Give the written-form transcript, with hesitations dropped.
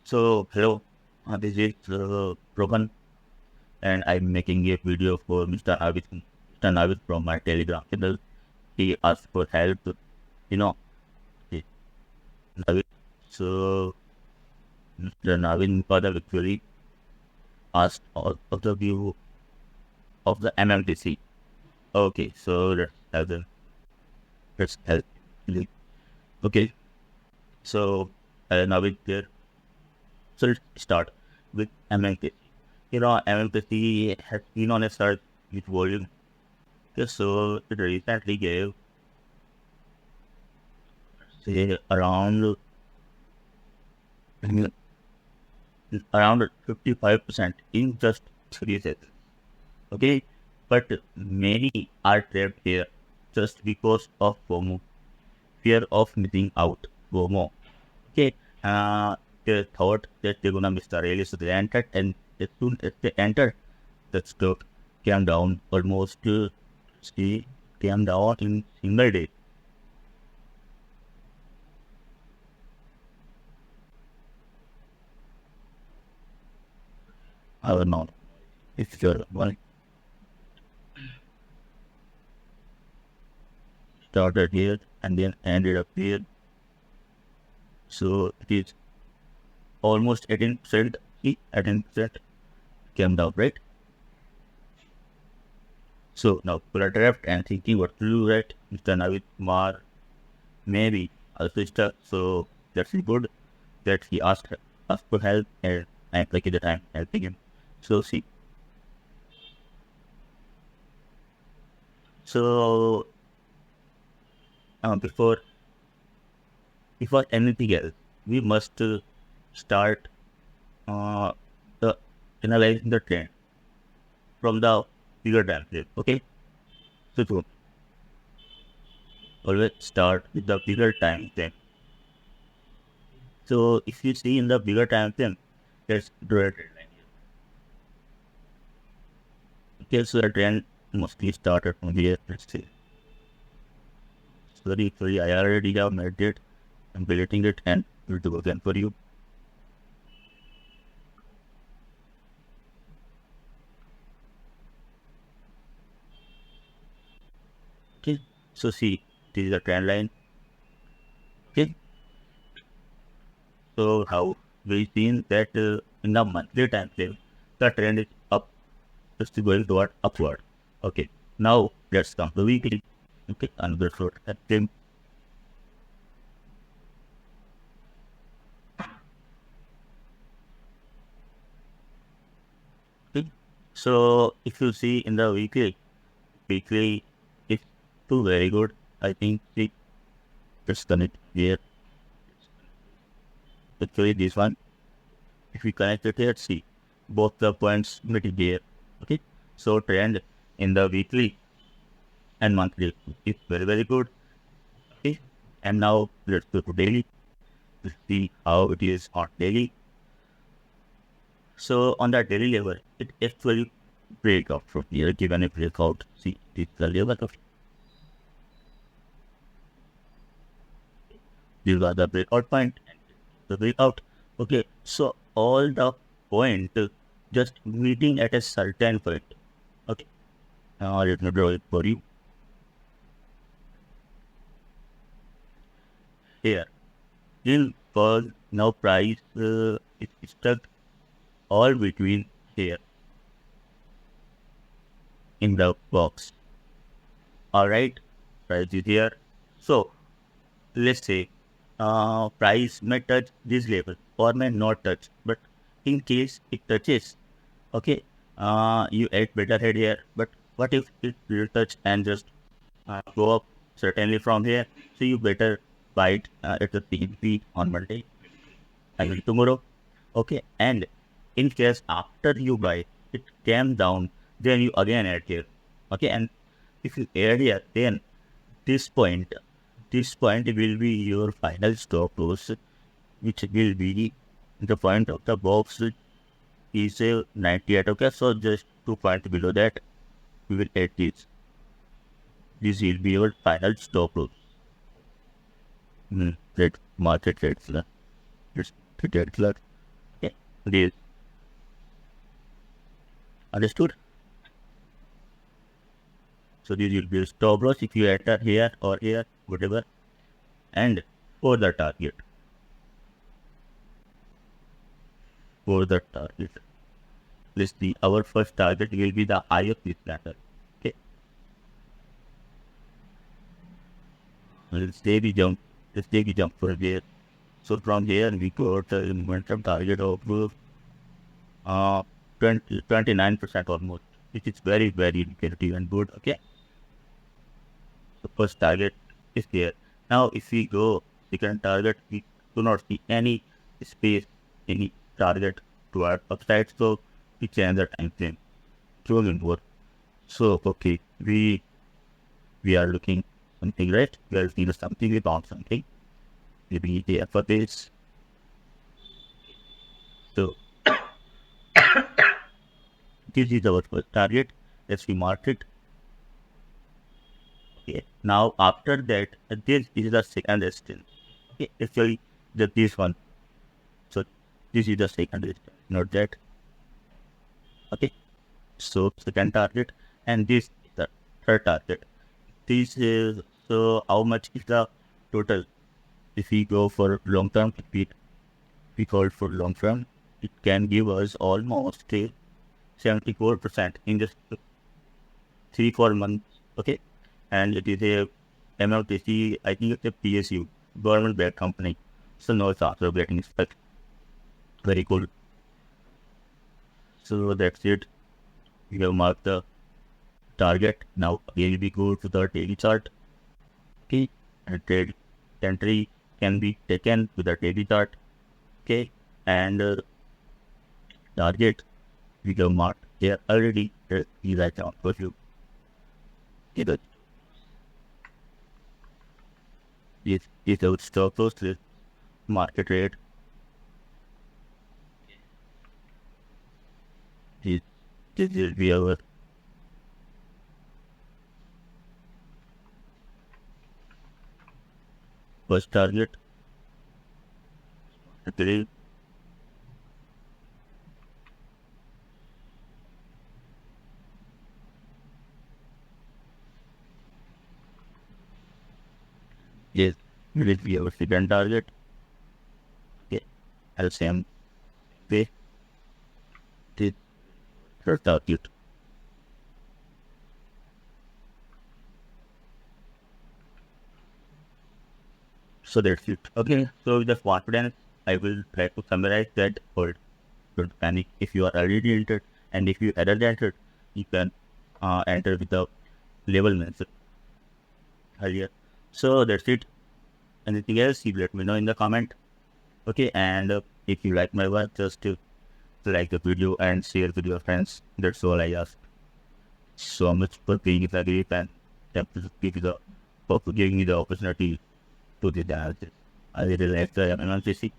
So hello, this is Rohan, and I'm making a video for Mr. Navid from my Telegram channel. He asked for help, you know, he- Navid. So Mr. Navid Padal actually asked all of the view of the MMTC. Okay, so let's help. Okay, so Navid there. So let's start with MMTC. MMTC has been on a surge with volume. Okay, so it recently gave say around 55% in just 3 seconds. Okay, but many are trapped here just because of FOMO, fear of missing out. FOMO. Okay, they thought that they're gonna miss the release. So they entered, and as soon as they entered, the stock came down almost came down in single day. I don't know if you're one started here and then ended up here. So it is almost 18%. See, 18% came down, right? So now people are trapped and thinking what to do, right? Mr. Navid Kumar maybe also stuck. So that's good that he asked for help, and I'm like at the time helping him. So see, so before anything else, we must start uh, the analyzing the trend from the bigger time frame. Okay, so to always start with the bigger time frame. So if you see in the bigger time frame, there's the trend line here. Okay, so the trend mostly started from here. Let's see. Sorry, I already have made it. I'm deleting it and will do again for you. Okay, so see, this is the trend line. Okay, so how we seen that in the monthly time frame, the trend is up, just going toward upward. Okay, now let's come to weekly. Okay, another short time frame. Okay, so if you see in the weekly is too very good. I think see, just connect here. Actually, this one. If we connect it here, see, both the points meet here. Okay, so trend in the weekly and monthly is very good. Okay, and now let's go to daily to see how it is on daily. So on the daily level, it actually break out from here. Given a breakout, see, this is the level of these are the breakout point and the breakout. Okay, so all the point just meeting at a certain point. Okay, now let me draw it for you here. In for now price is stuck all between here in the box. Alright, price is here. So let's say price may touch this level or may not touch, but in case it touches, okay, you add better head here. But what if it will touch and just go up certainly from here? So you better buy it at the PNP on Monday, I mean tomorrow. Okay, and in case after you buy it came down, then you again add here. Okay, and if you add here, then this point, will be your final stop loss, which will be the point of the box is 98. Okay, so just 2 points below that, we will add this. This will be your final stop loss. That market trades. It's trade flat. This understood? So this will be a stop loss if you enter here or here, whatever, and for the target. For the target. Let's see, our first target will be the high of this ladder. Okay. Let's take the jump. Let's take the jump from here. So from here we got the momentum target of uh 29% almost, which is very, very indicative and good. Okay. The first target is there. Now if we go second target, we do not see any space, any target to our upside, so we change the time frame to inward. So okay, we are looking something, right? We are looking at something, we found something. Maybe the effort is so this is our first target. Let's we mark it. Okay. Now after that, this is the second resistance. Okay, actually this one. So this is the second resistance, not that. Okay. So second target, and this is the third target. This is so how much is the total? If we go for long term, if we call for long term, it can give us almost 74% in just 3 4 months. Okay, and it is a MMTC. I think it's a PSU, government backed company. So no chance of getting stuck. Very cool. So that's it. We have marked the target. Now again we go to the daily chart. Okay, and trade entry can be taken with the daily chart. Okay, and target we have marked here already. Is right now for you. Okay, this our stop loss, this market rate. This this will be our first target. Okay, yes, it will be our second target. Okay, LCM way. This third target. So that's it. Okay, so with the confidence, I will try to summarize that word. Don't panic if you are already entered, and if you already entered, you can enter with the level mentioned earlier. So that's it. Anything else, you let me know in the comment. Okay, and if you like my work, just like the video and share with your friends. That's all I ask. So much for being a great and thank you for giving me the opportunity to do the analysis. I really like the MMTC.